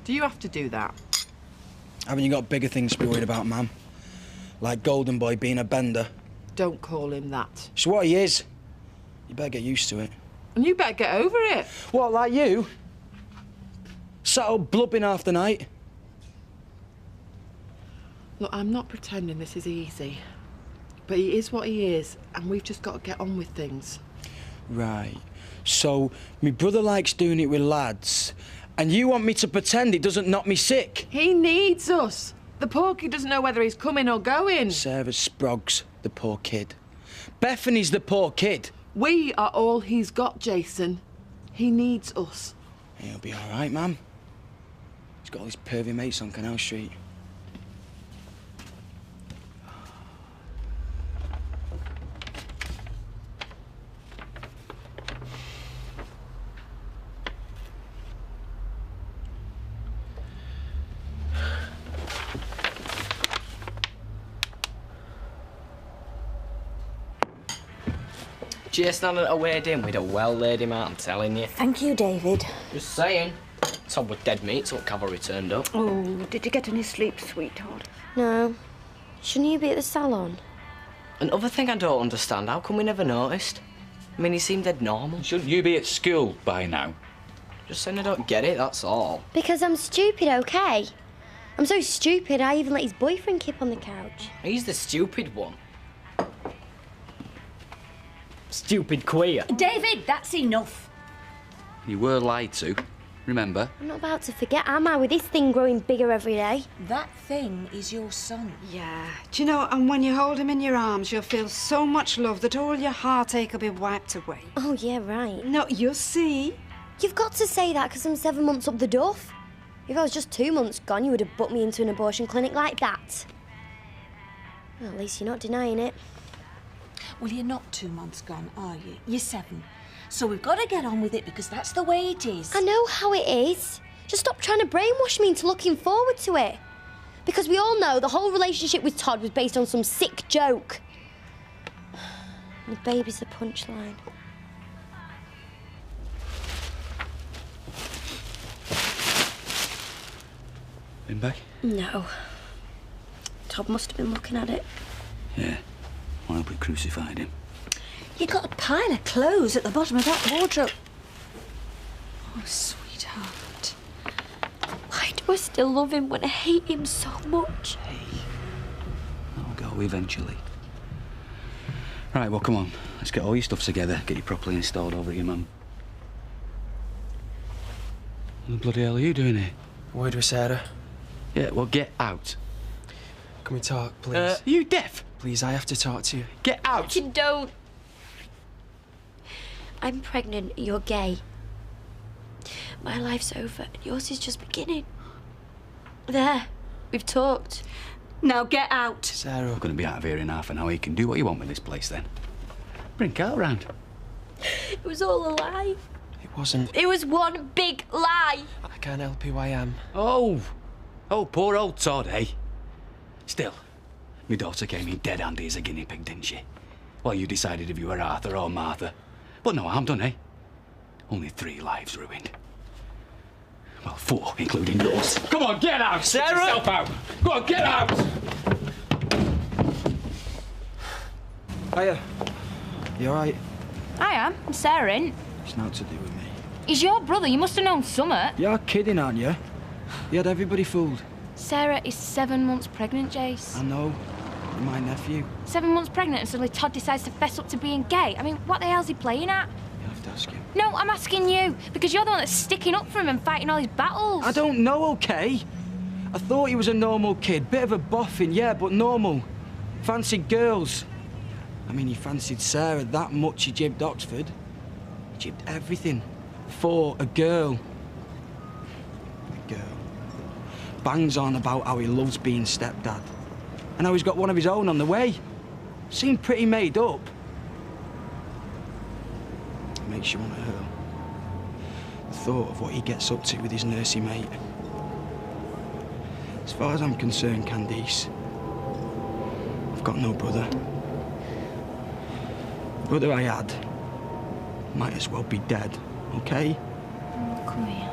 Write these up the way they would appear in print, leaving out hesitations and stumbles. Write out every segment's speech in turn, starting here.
Do you have to do that? Haven't you got bigger things to be worried about, Mum? Like Golden Boy being a bender? Don't call him that. It's what he is. You better get used to it. And you better get over it. What, like you? Sat up blubbing half the night? Look, I'm not pretending this is easy. But he is what he is, and we've just got to get on with things. Right. So, my brother likes doing it with lads, and you want me to pretend it doesn't knock me sick? He needs us. The poor kid doesn't know whether he's coming or going. Sarah Sproggs, the poor kid. Bethany's the poor kid. We are all he's got, Jason. He needs us. He'll be all right, Ma'am. He's got all his pervy mates on Canal Street. Jason had a weird in with a well laid him out, I'm telling you. Thank you, David. Just saying. Todd was dead meat, so cavalry turned up. Oh, did you get any sleep, sweetheart? No. Shouldn't you be at the salon? Another thing I don't understand, how come we never noticed? I mean, he seemed dead normal. Shouldn't you be at school by now? Just saying I don't get it, that's all. Because I'm stupid, okay? I'm so stupid, I even let his boyfriend keep on the couch. He's the stupid one. Stupid queer. David, that's enough. You were lied to, remember? I'm not about to forget, am I, with this thing growing bigger every day? That thing is your son. Yeah. Do you know, and when you hold him in your arms, you'll feel so much love that all your heartache will be wiped away. Oh, yeah, right. No, you'll see. You've got to say that because I'm 7 months up the duff. If I was just 2 months gone, you would have booked me into an abortion clinic like that. Well, at least you're not denying it. Well, you're not 2 months gone, are you? You're 7. So we've got to get on with it because that's the way it is. I know how it is. Just stop trying to brainwash me into looking forward to it. Because we all know the whole relationship with Todd was based on some sick joke. The baby's the punchline. Been back? No. Todd must have been looking at it. Yeah. I hope we crucified him. You got a pile of clothes at the bottom of that wardrobe. Oh, sweetheart. Why do I still love him when I hate him so much? Hey. I'll go eventually. Right, well, come on. Let's get all your stuff together, get you properly installed over at your mum. What the bloody hell are you doing here? Word with Sarah. Yeah, well, get out. Can we talk, please? Are you deaf? Please, I have to talk to you. Get out! You don't. I'm pregnant, you're gay. My life's over, and yours is just beginning. There, we've talked. Now get out. Sarah. I'm going to be out of here in half an hour. You can do what you want with this place, then. Bring Carl round. It was all a lie. It wasn't. It was one big lie. I can't help who I am. Oh, poor old Todd, eh? Still, my daughter came in dead handy as a guinea pig, didn't she? Well, you decided if you were Arthur or Martha. But no harm done, eh? Only 3 lives ruined. Well, 4, including yours. Come on, get out! Sarah! Get yourself out! Go on, get out! Hiya. You all right? I am. I'm Sarah. It's not to do with me. He's your brother. You must have known summat. You're kidding, aren't you? You had everybody fooled. Sarah is 7 months pregnant, Jace. I know. You're my nephew. 7 months pregnant and suddenly Todd decides to fess up to being gay. I mean, what the hell's he playing at? You'll have to ask him. No, I'm asking you, because you're the one that's sticking up for him and fighting all his battles. I don't know, okay? I thought he was a normal kid. Bit of a boffin, yeah, but normal. Fancied girls. I mean, he fancied Sarah that much he jibbed Oxford. He jibbed everything. For a girl. A girl. Bangs on about how he loves being stepdad. And how he's got one of his own on the way. Seemed pretty made up. It makes you want to hurl. The thought of what he gets up to with his nursey mate. As far as I'm concerned, Candice, I've got no brother. The brother I had might as well be dead, okay? Come here.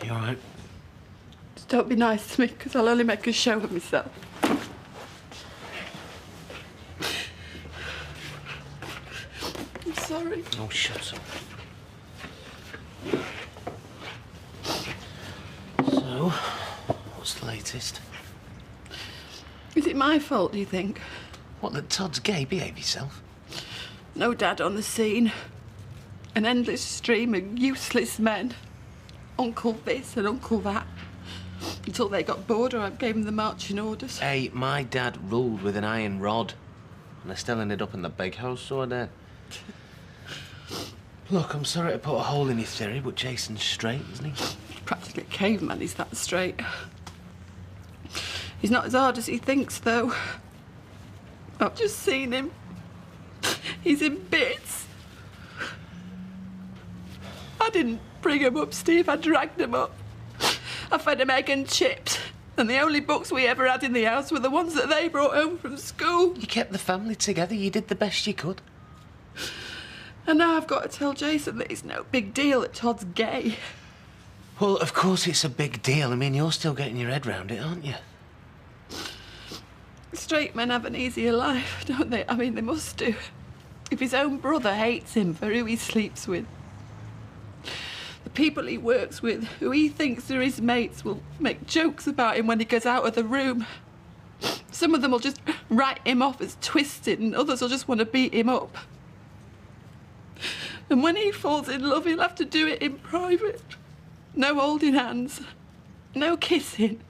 You all right? Just don't be nice to me, because I'll only make a show of myself. I'm sorry. Oh, shut up. So, what's the latest? Is it my fault, do you think? What, that Todd's gay? Behave yourself. No dad on the scene. An endless stream of useless men. Uncle this and uncle that. Until they got bored or I gave them the marching orders. Hey, my dad ruled with an iron rod. And I still ended up in the big house, so I did. Look, I'm sorry to put a hole in your theory, but Jason's straight, isn't he? Practically a caveman, he's that straight. He's not as hard as he thinks, though. I've just seen him. He's in bits. I didn't bring him up, Steve. I dragged him up. I fed him egg and chips. And the only books we ever had in the house were the ones that they brought home from school. You kept the family together. You did the best you could. And now I've got to tell Jason that it's no big deal that Todd's gay. Well, of course it's a big deal. I mean, you're still getting your head round it, aren't you? Straight men have an easier life, don't they? I mean, they must do. If his own brother hates him for who he sleeps with, the people he works with, who he thinks are his mates, will make jokes about him when he goes out of the room. Some of them will just write him off as twisted, and others will just want to beat him up. And when he falls in love, he'll have to do it in private. No holding hands, no kissing.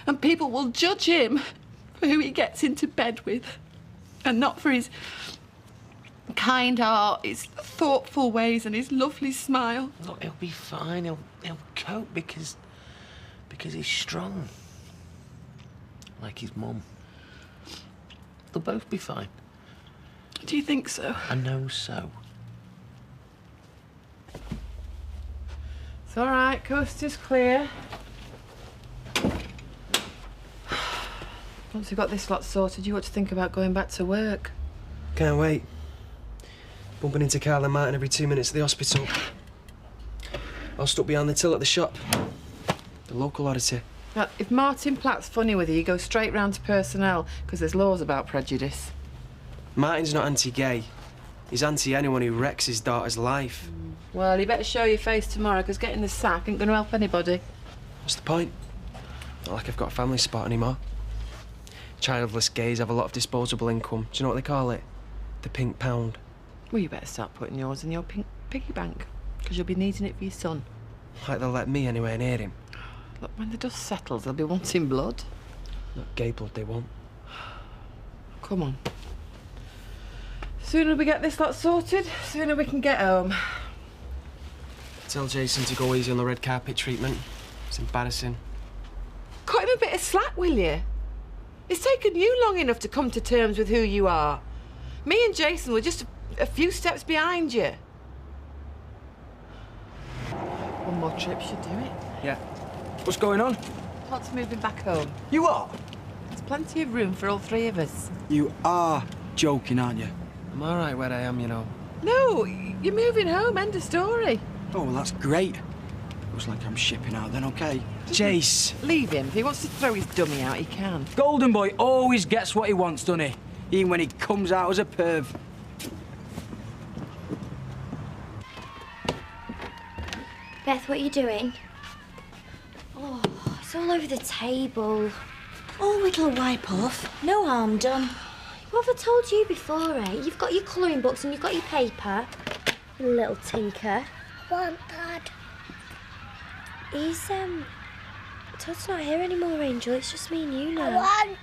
And people will judge him for who he gets into bed with, and not for his kind heart, his thoughtful ways and his lovely smile. Look, he'll be fine. He'll cope because he's strong. Like his mum. They'll both be fine. Do you think so? I know so. It's all right, coast is clear. Once we've got this lot sorted, you ought to think about going back to work. Can't wait. Bumping into Gail and Martin every 2 minutes at the hospital. I'll stuck behind the till at the shop. The local oddity. Now, if Martin Platt's funny with you go straight round to personnel, because there's laws about prejudice. Martin's not anti-gay. He's anti anyone who wrecks his daughter's life. Well, you better show your face tomorrow, because getting the sack ain't going to help anybody. What's the point? Not like I've got a family spot anymore. Childless gays have a lot of disposable income. Do you know what they call it? The pink pound. Well, you better start putting yours in your pink piggy bank, because you'll be needing it for your son. Like they'll let me anywhere near him. Look, when the dust settles, they'll be wanting blood. Not gay blood, they won't. Come on. Sooner we get this lot sorted, sooner we can get home. Tell Jason to go easy on the red carpet treatment. It's embarrassing. Cut him a bit of slack, will you? It's taken you long enough to come to terms with who you are. Me and Jason were just a few steps behind you. One more trip should do it. Yeah. What's going on? Todd's moving back home. You are? There's plenty of room for all three of us. You are joking, aren't you? I'm all right where I am, you know. No, you're moving home, end of story. Oh, well, that's great. Looks like I'm shipping out then, OK? Jace. Leave him. If he wants to throw his dummy out, he can. Golden boy always gets what he wants, doesn't he? Even when he comes out as a perv. Beth, what are you doing? Oh, it's all over the table. Oh, it'll wipe off. No harm done. What have I told you before, eh? You've got your colouring books and you've got your paper. You little tinker. I want Dad. He's, Todd's not here anymore, Angel. It's just me and you now. I want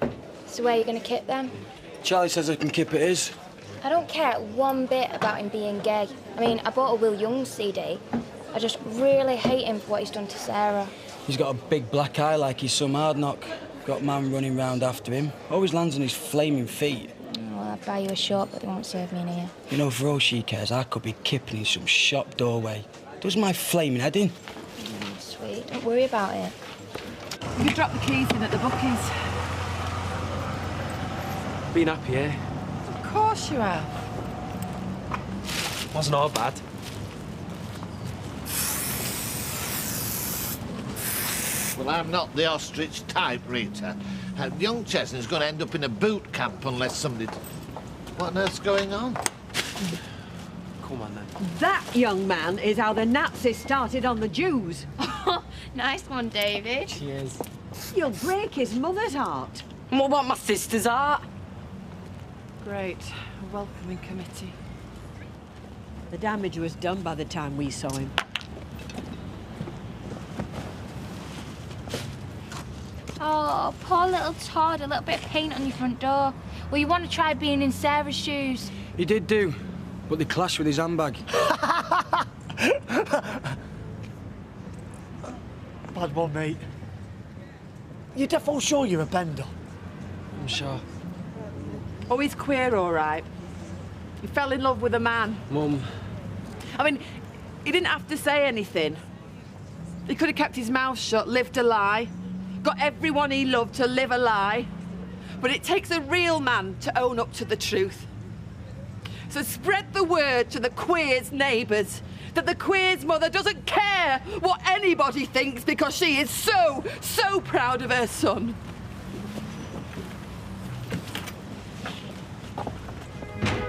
Dad. So where are you going to kip them? Charlie says I can kip it his. I don't care one bit about him being gay. I mean, I bought a Will Young CD. I just really hate him for what he's done to Sarah. He's got a big black eye like he's some hard knock. Got man running round after him. Always lands on his flaming feet. Well, I'd buy you a short, but they won't serve me in here. You know, for all she cares, I could be kipping in some shop doorway. Does my flaming head in? Sweet. Don't worry about it. You dropped the keys in at the bookies. Been happy, eh? Of course you have. Wasn't all bad. Well, I'm not the ostrich type, Rita. Young Chesney's going to end up in a boot camp unless somebody... What on earth's going on? Come on, then. That, young man, is how the Nazis started on the Jews. Nice one, David. Cheers. You'll break his mother's heart. And what about my sister's heart? Great. A welcoming committee. The damage was done by the time we saw him. Oh, poor little Todd, a little bit of paint on your front door. Well, you want to try being in Sarah's shoes? He did do, but they clashed with his handbag. Bad one, mate. You're defo sure you're a bender? I'm sure. Oh, he's queer, all right. He fell in love with a man. Mum. I mean, he didn't have to say anything. He could have kept his mouth shut, lived a lie, got everyone he loved to live a lie. But it takes a real man to own up to the truth. So spread the word to the queer's neighbours that the queer's mother doesn't care what anybody thinks because she is so proud of her son.